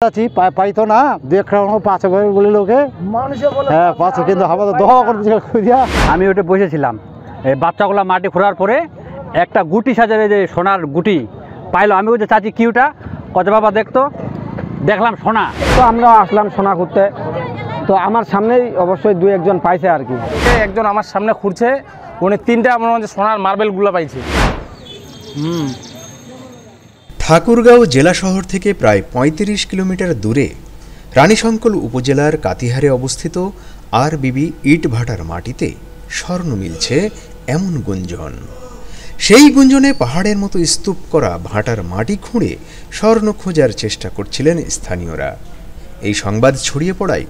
আছি পাইতো না পাঁচে বলে লোকে হ্যাঁ পাঁচে কিন্তু আমাদের দোয়া করে আমি ওটা বসেছিলাম এই বাচ্চাগুলো মাটি খোঁড়ার পরে একটা গুটি সাজাবে যে সোনার গুটি পাইলো। আমি বলছি চাচি কি ওটা? কত বাবা দেখতো, দেখলাম সোনা। তো আমরা আসলাম সোনা খুঁড়তে, তো আমার সামনেই অবশ্যই দুই একজন পাইছে আর কি। একজন আমার সামনে খুঁড়ছে, উনি তিনটা আমার মধ্যে সোনার মার্বেলগুলো পাইছে। ঠাকুরগাঁও জেলা শহর থেকে প্রায় ৩৫ কিলোমিটার দূরে রানীশঙ্কল উপজেলার কাতিহারে অবস্থিত আর বিবি ইট ভাটার মাটিতে স্বর্ণ মিলছে এমন গুঞ্জন। সেই গুঞ্জনে পাহাড়ের মতো স্তূপ করা ভাটার মাটি খুঁড়ে স্বর্ণ খোঁজার চেষ্টা করছিলেন স্থানীয়রা। এই সংবাদ ছড়িয়ে পড়ায়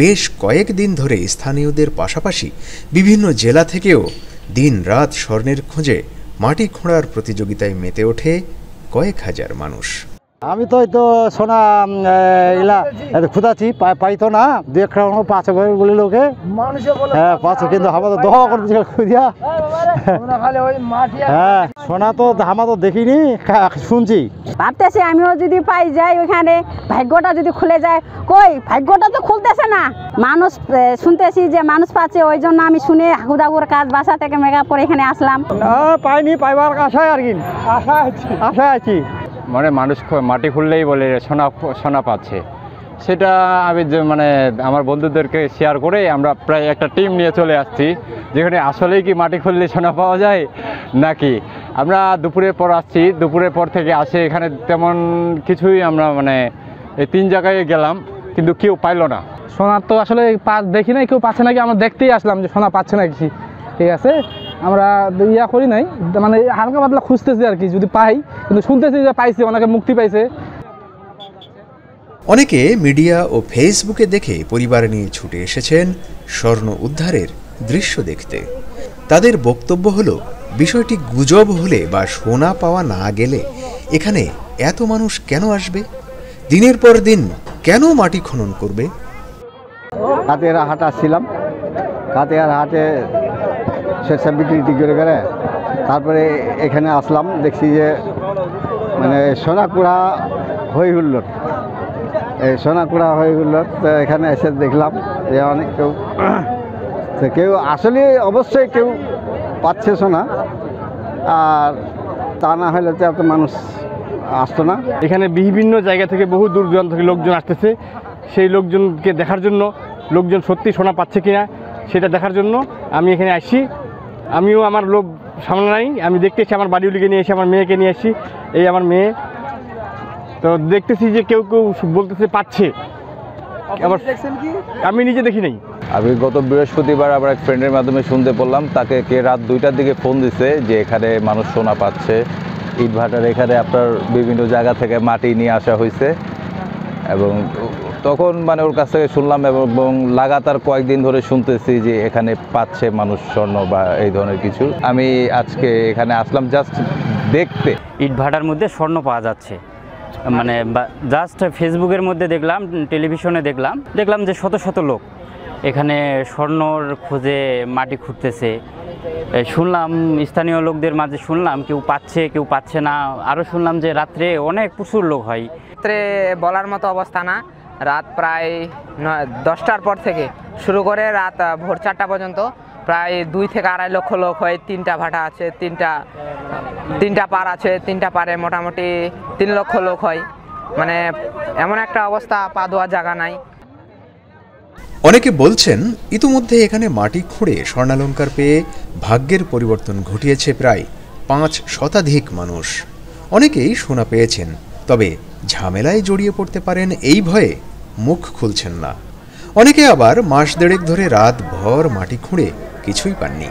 বেশ কয়েকদিন ধরে স্থানীয়দের পাশাপাশি বিভিন্ন জেলা থেকেও দিন রাত স্বর্ণের খোঁজে মাটি খোঁড়ার প্রতিযোগিতায় মেতে ওঠে কয়েক হাজার মানুষ। আমি তো এই তো সোনা এলা খুঁজাছি পাইতো না দু একটা পাঁচে বলে লোকে হ্যাঁ পাঁচে কিন্তু আমাদের দোয়া করে খুঁজিয়া হ্যাঁ সোনা তো আমরা তো দেখিনি শুনছি। ভাবতেছি আমিও যদি পাই যাই ওইখানে ভাগ্যটা যদি খুলে যায়, কই ভাগ্যটা তো খুলতেছে না। মানুষ শুনতেছি যে মানুষ পাচ্ছে, ওই জন্য আমি শুনে হাগুদাগুর কাজ বাসা থেকে মেকআপ করে এখানে আসলাম। পাইনি, পাইবার আশায় আর কি আশায় আছি। মানে মানুষ মাটি খুললেই বলে সোনা পাচ্ছে, সেটা আমি মানে আমার বন্ধুদেরকে শেয়ার করে আমরা প্রায় একটা টিম নিয়ে চলে আসছি, যেখানে আসলেই কি মাটি খুললে সোনা পাওয়া যায় নাকি। আমরা দুপুরের পর আসছি, দুপুরের পর থেকে আসে এখানে তেমন কিছুই আমরা মানে এই 3 জায়গায় গেলাম, কিন্তু কেউ পাইলো না। সোনার তো আসলে দেখি নাই, কেউ পাচ্ছে নাকি, আমরা দেখতেই আসলাম যে সোনা পাচ্ছে নাকি। ঠিক আছে, আমরা করি নাই, মানে হালকা পাতলা খুঁজতেছি আর কি, যদি পাই। কিন্তু শুনতেছি যে পাইছে, অনেকে মুক্তি পাইছে। অনেকে মিডিয়া ও ফেসবুকে দেখে পরিবার নিয়ে ছুটে এসেছেন স্বর্ণ উদ্ধারের দৃশ্য দেখতে। তাদের বক্তব্য হলো, বিষয়টি গুজব হলে বা সোনা পাওয়া না গেলে এখানে এত মানুষ কেন আসবে? দিনের পর দিন কেন মাটি খনন করবে? কাতেরা হাট আসছিলাম, কাতের হাটে সেসব বিক্রি করে গেলে তারপরে এখানে আসলাম, দেখছি যে মানে সোনাকুড়া হয়ে হুল্লোর, এই সোনাকুড়া হয়ে হুল্লোর। তো এখানে এসে দেখলাম যে অনেক কেউ আসলে অবশ্যই কেউ পাচ্ছে সোনা, আর তা না হলে তো এত মানুষ আসতো না। এখানে বিভিন্ন জায়গা থেকে বহু দূর দূরান্ত থেকে লোকজন আসতেছে, সেই লোকজনকে দেখার জন্য, লোকজন সত্যি সোনা পাচ্ছে কিনা সেটা দেখার জন্য আমি এখানে আসি। আমিও আমার লোক সামনে নাই, আমি দেখতে এসে আমার বাড়িগুলিকে নিয়ে এসে আমার মেয়েকে নিয়ে আসি। এই আমার মেয়ে, তো দেখতেছি যে কেউ কেউ বলতেছে পাচ্ছে, আবার আমি নিজে দেখি নাই। আমি গত বৃহস্পতিবার আবার এক ফ্রেন্ডের মাধ্যমে শুনতে পেলাম, তাকে কে রাত 2টার দিকে ফোন দিছে যে এখানে মানুষ সোনা পাচ্ছে। ইট ভাটার এখানে আপনার বিভিন্ন জায়গা থেকে মাটি নিয়ে আসা হয়েছে, এবং তখন মানে ওর কাছ থেকে শুনলাম, এবং লাগাতার কয়েকদিন ধরে শুনতেছি যে এখানে পাচ্ছে মানুষ স্বর্ণ বা এই ধরনের কিছু। আমি আজকে এখানে আসলাম জাস্ট দেখতে। ইট ভাটার মধ্যে স্বর্ণ পাওয়া যাচ্ছে, মানে জাস্ট ফেসবুকের মধ্যে দেখলাম, টেলিভিশনে দেখলাম যে শত শত লোক এখানে স্বর্ণর খোঁজে মাটি খুঁড়তেছে। শুনলাম স্থানীয় লোকদের মাঝে শুনলাম কেউ পাচ্ছে কেউ পাচ্ছে না। আরও শুনলাম যে রাত্রে অনেক প্রচুর লোক হয়। রাত্রে বলার মতো অবস্থা না, রাত প্রায় 10টার পর থেকে শুরু করে রাত ভোর 4টা পর্যন্ত প্রায় 2 থেকে 2.5 লক্ষ লোক হয়। 3টা ভাটা আছে, 3টা পার আছে, 3টা পারে মোটামুটি 3 লক্ষ লোক হয়। মানে এমন একটা অবস্থা, পা ধোয়ার জায়গা নাই। অনেকে বলছেন ইতিমধ্যে এখানে মাটি খুঁড়ে স্বর্ণালঙ্কার পেয়ে ভাগ্যের পরিবর্তন ঘটিয়েছে প্রায় 5 শতাধিক মানুষ। অনেকেই সোনা পেয়েছেন, তবে ঝামেলায় জড়িয়ে পড়তে পারেন এই ভয়ে মুখ খুলছেন না। অনেকে আবার মাস দেড়েক ধরে রাত ভর মাটি খুঁড়ে কিছুই পাননি,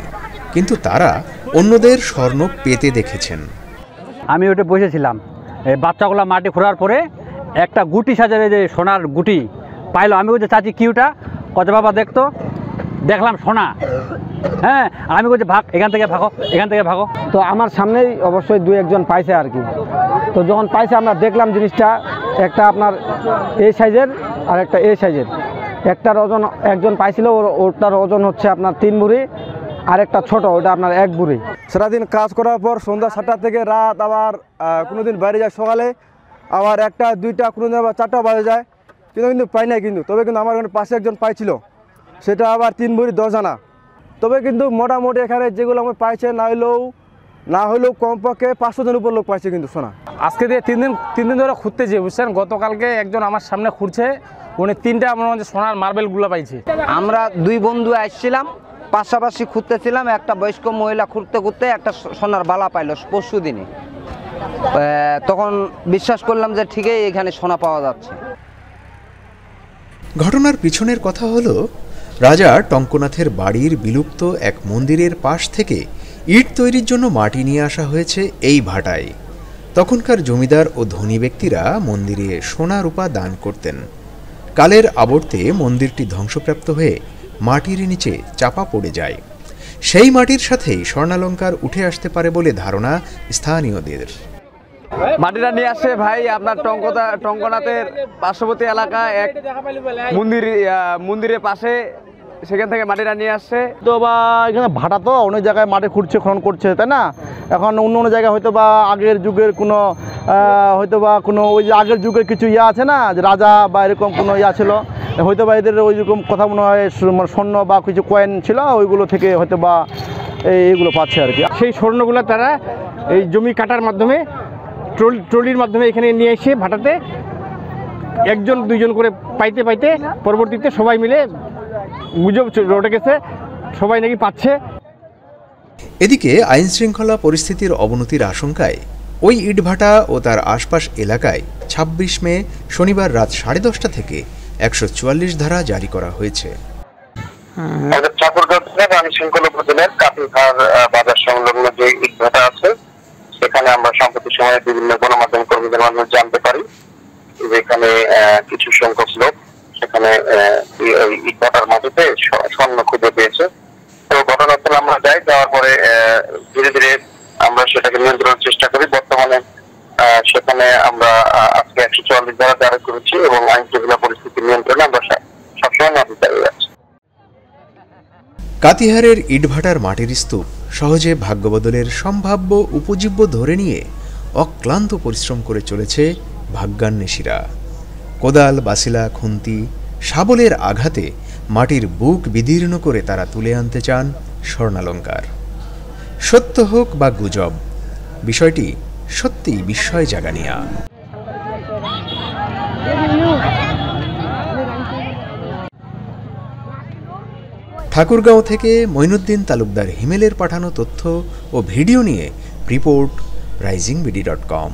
কিন্তু তারা অন্যদের স্বর্ণ পেতে দেখেছেন। আমি ওটা বসেছিলাম এই বাচ্চাগুলো মাটি খোঁড়ার পরে একটা গুটি সাজাবে যে সোনার গুটি পাইলো। আমি বলছি চাচি কি ওটা? কত বাবা দেখতো, দেখলাম সোনা। হ্যাঁ, আমি বলছি ভাগ, এখান থেকে ভাগো। তো আমার সামনেই অবশ্যই দুই একজন পাইছে আর কি। তো যখন পাইছে আমরা দেখলাম জিনিসটা, একটা আপনার এই সাইজের আর একটা এই সাইজের। একটার ওজন একজন পাইছিল, ওটার ওজন হচ্ছে আপনার 3 ভরি, আর একটা ছোট, ওটা আপনার 1 ভরি। সারাদিন কাজ করার পর সন্ধ্যা 7টা থেকে রাত আবার কোনোদিন বাইরে যায় সকালে, আবার একটা দুইটা কোনো দিন আবার 4টা বাজে যায়, কিন্তু পাই নাই কিন্তু। তবে কিন্তু আমার ওখানে পাশে একজন পাইছিল, সেটা আবার 3 ভরি 10 আনা। তবে কিন্তু মোটামুটি এখানে যেগুলো আমার পাইছে না হলেও কমপক্ষে 500 জনের উপর লোক পাইছে কিন্তু সোনা। আজকে দিয়ে 3 দিন ধরে খুঁজতেছি বুঝছেন। গতকালকে একজন আমার সামনে খুঁড়ছে, উনি 3টা মনে হচ্ছে সোনার মার্বেলগুলো পাইছে। আমরা 2 বন্ধু আসছিলাম, পাশাপাশি খুঁজতেছিলাম, একটা বয়স্ক মহিলা খুঁড়তে একটা সোনার বালা পাইল পরশু দিনে। তখন বিশ্বাস করলাম যে ঠিকই এখানে সোনা পাওয়া যাচ্ছে। ঘটনার পিছনের কথা হলো, রাজা টঙ্কনাথের বাড়ির বিলুপ্ত এক মন্দিরের পাশ থেকে ইট তৈরির জন্য মাটি নিয়ে আসা হয়েছে এই ভাটায়। তখনকার জমিদার ও ধনী ব্যক্তিরা মন্দিরে সোনা রূপা দান করতেন। কালের আবর্তে মন্দিরটি ধ্বংসপ্রাপ্ত হয়ে মাটির নিচে চাপা পড়ে যায়। সেই মাটির সাথেই স্বর্ণালঙ্কার উঠে আসতে পারে বলে ধারণা স্থানীয়দের। মাটিটা নিয়ে আসে ভাই আপনার টঙ্কনাথের পার্শ্ববর্তী এলাকা এক মন্দিরের পাশে, সেখান থেকে মাটিটা নিয়ে আসছে। তো বা এখানে ভাটা তো অনেক জায়গায় মাটি খুঁড়ছে, খনন করছে, তাই না? এখন অন্য জায়গায় হয়তো বা আগের যুগের কোনো হয়তো বা কোনো ওই যে আগের যুগের কিছু আছে না, যে রাজা বা এরকম কোনো ছিল, হয়তো বা এদের ওই রকম কথা মনে হয় স্বর্ণ বা কিছু কয়েন ছিল, ওইগুলো থেকে হয়তো বা এইগুলো পাচ্ছে আর কি। সেই স্বর্ণগুলো তারা এই জমি কাটার মাধ্যমে ট্রলির মাধ্যমে এখানে নিয়ে এসে ভাটাতে 1-2 করে পাইতে পরবর্তীতে সবাই মিলে গুজব রটে গেছে, সবাই নাকি পাচ্ছে। এদিকে আইন শৃঙ্খলা পরিস্থিতির অবনতির আশঙ্কায় ওই ইটভাটা ও তার আশপাশ এলাকায় 26 মে শনিবার রাত 10:30 থেকে 144 ধারা জারি করা হয়েছে। আইন শৃঙ্খলা উপজেলার কাতিহার বাজার সংলগ্ন যে ইটভাটা আছে, সেখানে আমরা সাম্প্রতিক সময়ে বিভিন্ন গণমাধ্যম কর্মীদের মাধ্যমে জানতে পারি যে এখানে কিছু সংখ্যক লোক সেখানে ইটভাটার মাটিতে স্বর্ণ খুঁজে পেয়েছে। তো ঘটনাস্থলে আমরা যাওয়ার পরে ধীরে ধীরে আমরা সেটাকে নিয়ন্ত্রণের চেষ্টা করি। বর্তমানে সেখানে আমরা আজকে 144 ধারা জারি করেছি এবং আইন শৃঙ্খলা পরিস্থিতি নিয়ন্ত্রণে আমরা সবসময় নজরদারি রাখছি। কাতিহারের ইটভাটার মাটির স্তূপ সহজে ভাগ্যবদলের সম্ভাব্য উপজীব্য ধরে নিয়ে অক্লান্ত পরিশ্রম করে চলেছে ভাগ্যান্বেষীরা। কোদাল, বাসিলা, খুন্তি, শাবলের আঘাতে মাটির বুক বিদীর্ণ করে তারা তুলে আনতে চান স্বর্ণালঙ্কার। সত্য হোক বা গুজব, বিষয়টি সত্যিই বিস্ময় জাগানিয়া। ঠাকুরগাঁও থেকে মঈনুদ্দিন তালুকদার হিমেলের পাঠানো তথ্য ও ভিডিও নিয়ে রিপোর্ট risingBD.com।